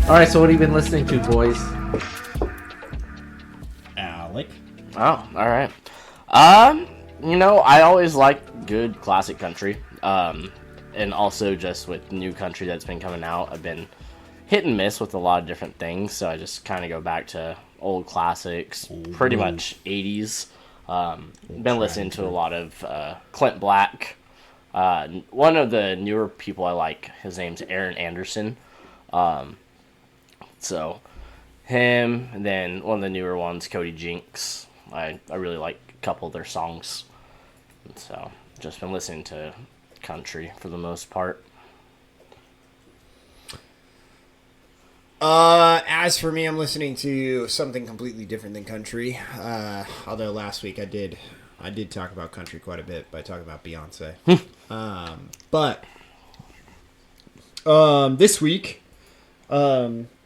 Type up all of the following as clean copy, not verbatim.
All right, so what have you been listening to, boys? Alec. Oh, all right. I always like good classic country. And also just with new country that's been coming out, I've been hit and miss with a lot of different things. So I just kind of go back to old classics, pretty much 80s. Been listening to a lot of Clint Black. One of the newer people I like, his name's Aaron Anderson. So him, and then one of the newer ones, Cody Jinks. I really like a couple of their songs. So just been listening to country for the most part. As for me, I'm listening to something completely different than country. Although last week I did talk about country quite a bit by talking about Beyonce. But this week,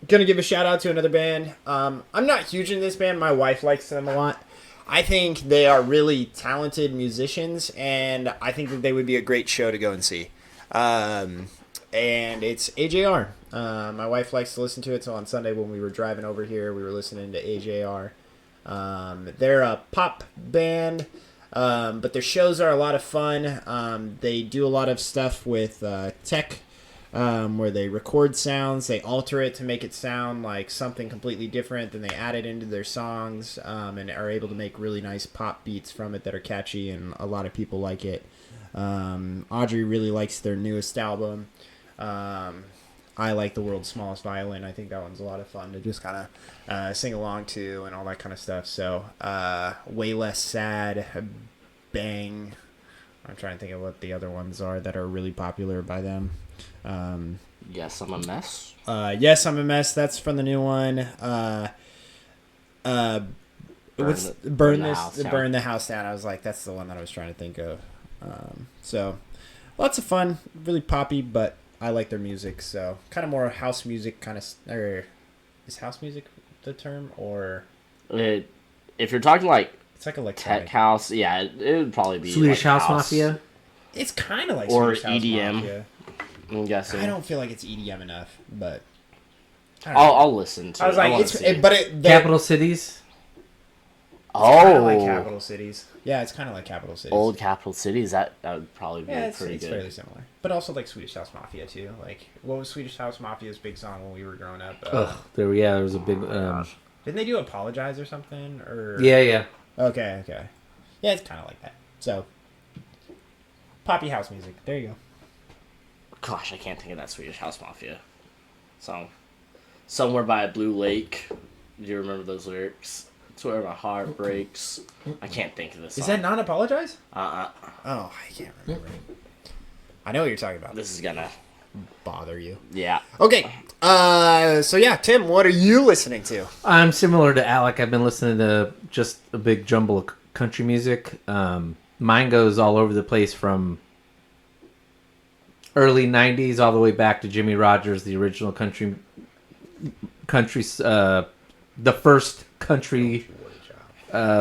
gonna give a shout out to another band. I'm not huge in this band. My wife likes them a lot. I think they are really talented musicians, and I think that they would be a great show to go and see. And it's AJR. My wife likes to listen to it, so on Sunday when we were driving over here, we were listening to AJR. They're a pop band, but their shows are a lot of fun. They do a lot of stuff with tech, where they record sounds, they alter it to make it sound like something completely different, then they add it into their songs, and are able to make really nice pop beats from it that are catchy, and a lot of people like it. Audrey really likes their newest album. I like The World's Smallest Violin. I think that one's a lot of fun to just kind of sing along to and all that kind of stuff. So, Way Less Sad, Bang. I'm trying to think of what the other ones are that are really popular by them. Yes, I'm a Mess. Yes, I'm a Mess. That's from the new one. Burn the House Down. I was like, that's the one that I was trying to think of. So, lots of fun. Really poppy, but I like their music. So, kind of more house music, or is house music the term, or If you're talking like it's like electronic tech house, yeah, it would probably be Swedish like House Mafia? It's kind of like or Swedish House EDM. Mafia. I'm guessing. I don't feel like it's EDM enough, but I'll listen to it. I was like, Capital Cities? kind of like Capital Cities. Yeah, it's kind of like Capital Cities. Old Capital Cities. That would probably be pretty it's good. fairly similar, but also like Swedish House Mafia too. Like, what was Swedish House Mafia's big song when we were growing up? There was a big... Didn't they do Apologize or something? Or Yeah. Okay. Yeah, it's kind of like that. So, poppy house music. There you go. Gosh, I can't think of that Swedish House Mafia song. Somewhere by a blue lake. Do you remember those lyrics? It's where my heart breaks. I can't think of this song. Is that not Apologize? Oh, I can't remember. I know what you're talking about. this is gonna Bother you. Yeah. Okay. So yeah, Tim, what are you listening to? I'm similar to Alec. I've been listening to just a big jumble of country music. Mine goes all over the place from early 90s all the way back to Jimmy Rogers, the original country the first country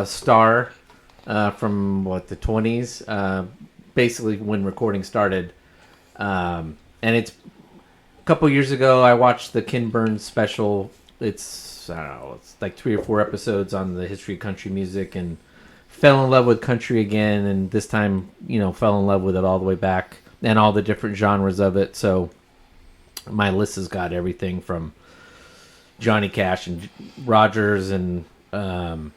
star from the 20s, basically when recording started. And it's a couple years ago I watched the Ken Burns special. It's like 3 or 4 episodes on the history of country music, and fell in love with country again, and this time fell in love with it all the way back and all the different genres of it. So my list has got everything from Johnny Cash and Rogers and Waylon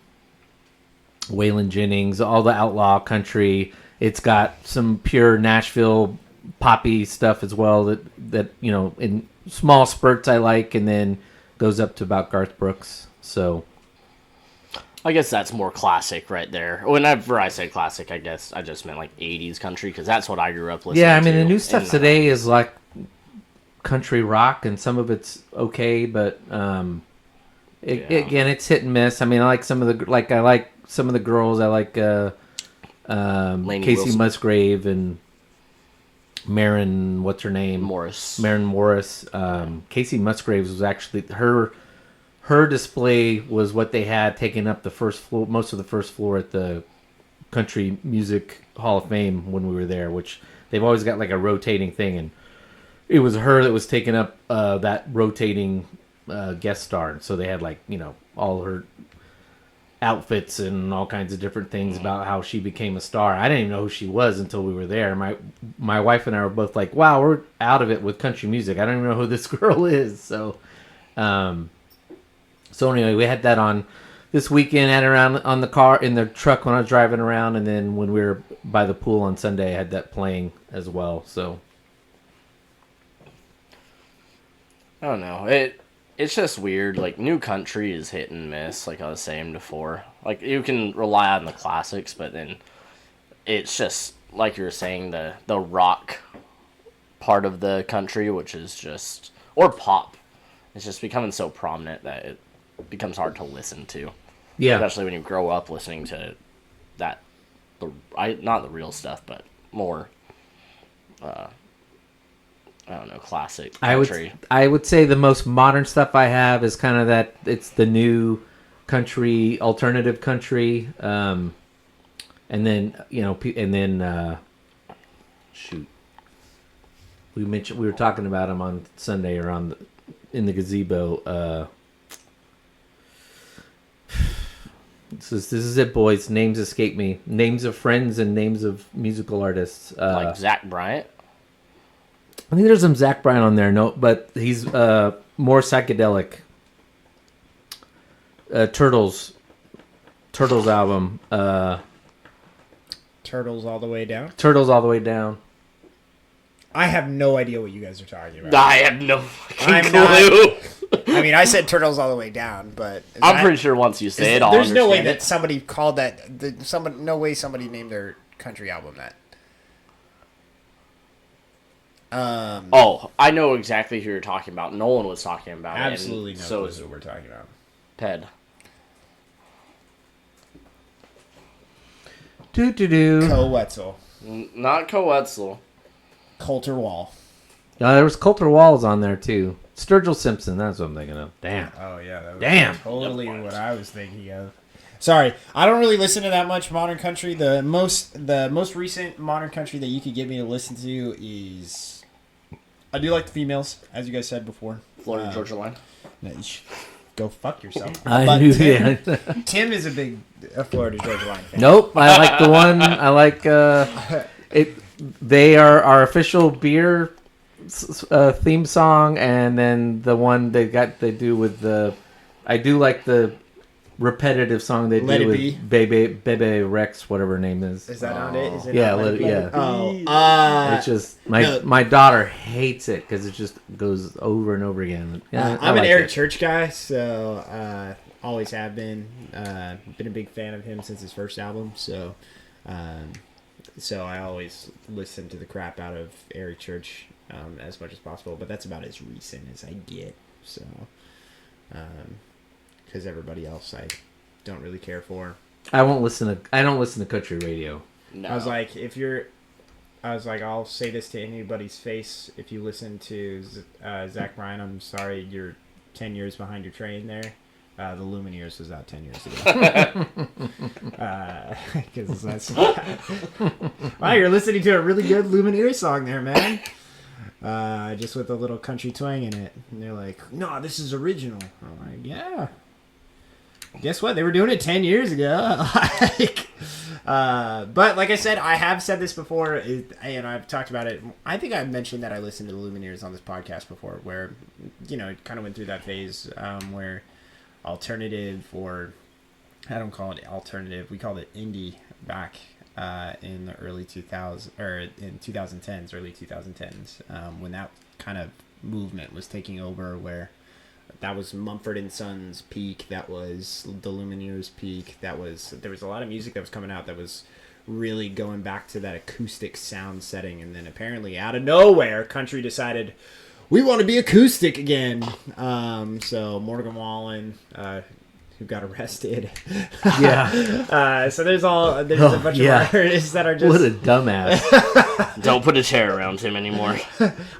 Jennings, all the outlaw country. It's got some pure Nashville poppy stuff as well that in small spurts I like, and then goes up to about Garth Brooks. So I guess that's more classic right there. Whenever I say classic, I guess I just meant like 80s country, because that's what I grew up listening to. Yeah, I mean, the new stuff today is like country rock, and some of it's okay, but again, it's hit and miss. I mean, I like some of the girls. I like Casey Wilson. Musgrave and Maren, what's her name? Maren Morris. Casey Musgraves was actually her display was what they had taking up the first floor, most of the first floor at the Country Music Hall of Fame when we were there, which they've always got like a rotating thing, and it was her that was taking up that rotating guest star. So they had like all her outfits and all kinds of different things about how she became a star. I didn't even know who she was until we were there. My wife and I were both like, "Wow, we're out of it with country music. I don't even know who this girl is." So, anyway, we had that on this weekend. Had it around on the car in the truck when I was driving around, and then when we were by the pool on Sunday, I had that playing as well. So, I don't know. It's just weird. Like, new country is hit and miss, like I was saying before. Like, you can rely on the classics, but then it's just, like you were saying, the rock part of the country, which is just... Or pop. It's just becoming so prominent that it becomes hard to listen to. yeah. Especially when you grow up listening to that... not the real stuff, but more... I don't know, classic country. I would say the most modern stuff I have is kind of that it's the new country, alternative country, and then shoot, we were talking about them on Sunday or in the gazebo. This is it, boys. Names escape me. Names of friends and names of musical artists. Like Zach Bryant. I think there's some Zach Bryan on there, but he's more psychedelic. Turtles album. Turtles All the Way Down. Turtles All the Way Down. I have no idea what you guys are talking about. I have no fucking clue. I mean, I said Turtles All the Way Down, but I'm pretty sure once you say it, I'll there's no way understand that it. somebody called that. No way somebody named their country album that. I know exactly who you're talking about. Nolan was talking about absolutely it. No So clue is who we're talking about. Ped. Do. Wetzel. Not Coetzel. Coulter Wall. There was Coulter Walls on there too. Sturgill Simpson. That's what I'm thinking of. Damn. Oh yeah, that was Damn. totally what I was thinking of. Sorry, I don't really listen to that much modern country. The most recent modern country that you could get me to listen to is. I do like the females, as you guys said before. Florida Georgia Line. Go fuck yourself. I knew that. Tim is a big Florida Georgia Line fan. Nope. I like the one. I like it. They are our official beer theme song, and then the one they do with the. I do like the repetitive song they Let do It with Be. Bebe Rex, whatever her name is. Is that on it? Is it Yeah, on Let It Be? yeah. Oh, It's just my daughter hates it because it just goes over and over again. Yeah, I'm an like Eric it. Church guy, so always have been. Been a big fan of him since his first album, so I always listen to the crap out of Eric Church as much as possible. But that's about as recent as I get. So, because everybody else I don't really care for. I don't listen to country radio. No. I was like, I'll say this to anybody's face. If you listen to Zach Bryan, I'm sorry, you're 10 years behind your train there. The Lumineers was out 10 years ago. Because that's... Wow, you're listening to a really good Lumineers song there, man. Just with a little country twang in it. And they're like, no, this is original. I'm like, yeah. Guess what? They were doing it 10 years ago. But like I said, I have said this before, and I've talked about it. I think I mentioned that I listened to the Lumineers on this podcast before, where, it kind of went through that phase where alternative, or I don't call it alternative, we called it indie back in the early 2000s, or in 2010s, early 2010s, when that kind of movement was taking over, where that was Mumford & Sons peak. That was the Lumineers peak. There was a lot of music that was coming out that was really going back to that acoustic sound setting. And then apparently out of nowhere, country decided, we want to be acoustic again. So Morgan Wallen, who got arrested. Yeah. So there's a bunch of artists that are just... What a dumbass. Don't put a chair around him anymore.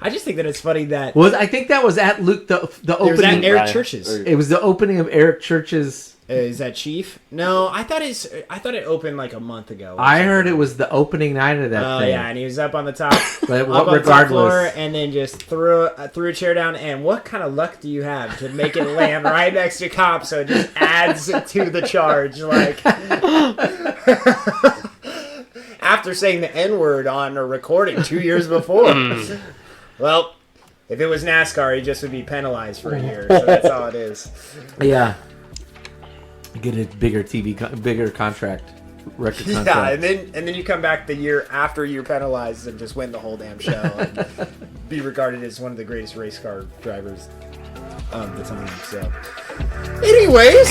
I just think that it's funny that... I think that was at Luke, the It was opening... at Eric Church's. It was the opening of Eric Church's Is that Chief? No, I thought it opened like a month ago. I heard it was the opening night of that Oh thing. yeah, and he was up on the top, But up on the top floor, regardless, and then just threw a chair down. And what kind of luck do you have to make it land right next to Cop? So it just adds to the charge. Like after saying the N-word on a recording 2 years before. Well, if it was NASCAR, he just would be penalized for a year. So that's all it is. yeah. Get a bigger bigger contract, record contract. Yeah, and then you come back the year after you're penalized and just win the whole damn show and be regarded as one of the greatest race car drivers of the time. So, anyways.